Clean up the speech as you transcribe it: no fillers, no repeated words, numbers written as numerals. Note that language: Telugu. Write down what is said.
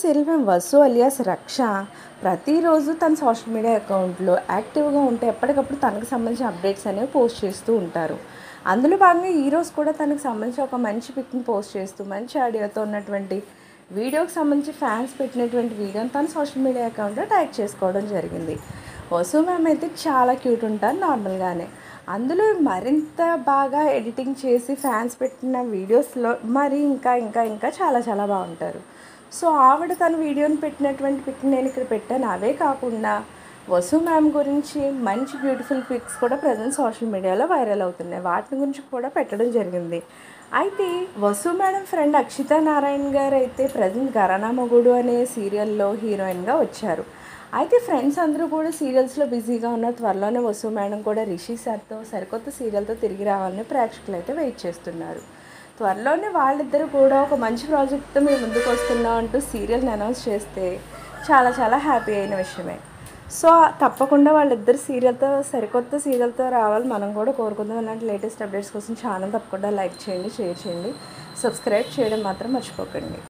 సీరియల్ మేము వసు అలియాస్ రక్ష ప్రతిరోజు తన సోషల్ మీడియా అకౌంట్లో యాక్టివ్గా ఉంటే ఎప్పటికప్పుడు తనకు సంబంధించిన అప్డేట్స్ అనేవి పోస్ట్ చేస్తూ ఉంటారు. అందులో భాగంగా ఈరోజు కూడా తనకు సంబంధించి ఒక మంచి పిక్ని పోస్ట్ చేస్తూ మంచి ఆడియోతో ఉన్నటువంటి వీడియోకి సంబంధించి ఫ్యాన్స్ పెట్టినటువంటి వీడియోని తన సోషల్ మీడియా అకౌంట్లో ట్యాగ్ చేసుకోవడం జరిగింది. వసు మ్యామ్ అయితే చాలా క్యూట్ ఉంటారు నార్మల్గానే. అందులో మరింత బాగా ఎడిటింగ్ చేసి ఫ్యాన్స్ పెట్టిన వీడియోస్లో మరి ఇంకా ఇంకా ఇంకా చాలా చాలా బాగుంటారు. సో ఆవిడ తన వీడియోని పెట్టినటువంటి పిక్ నేను ఇక్కడ పెట్టాను. అవే కాకుండా వసు మ్యామ్ గురించి మంచి బ్యూటిఫుల్ పిక్స్ కూడా ప్రజెంట్ సోషల్ మీడియాలో వైరల్ అవుతున్నాయి. వాటి గురించి కూడా పెట్టడం జరిగింది. అయితే వసు మేడం ఫ్రెండ్ అక్షితా నారాయణ గారు అయితే ప్రజెంట్ ఘరానా మొగుడు అనే సీరియల్లో హీరోయిన్గా వచ్చారు. అయితే ఫ్రెండ్స్ అందరూ కూడా సీరియల్స్లో బిజీగా ఉన్న త్వరలోనే వసు మేడం కూడా రిషి సార్తో సరికొత్త సీరియల్తో తిరిగి రావాలని ప్రేక్షకులు అయితే వెయిట్ చేస్తున్నారు. త్వరలోనే వాళ్ళిద్దరూ కూడా ఒక మంచి ప్రాజెక్ట్తో మేము ముందుకు వస్తున్నాం అంటూ సీరియల్ని అనౌన్స్ చేస్తే చాలా చాలా హ్యాపీ అయిన విషయమే. సో తప్పకుండా వాళ్ళిద్దరు సరికొత్త సీరియల్తో రావాలి మనం కూడా కోరుకుందాం. అలాంటి లేటెస్ట్ అప్డేట్స్ కోసం ఛానల్ తప్పకుండా లైక్ చేయండి, షేర్ చేయండి, సబ్స్క్రైబ్ చేయడం మాత్రం మర్చిపోకండి.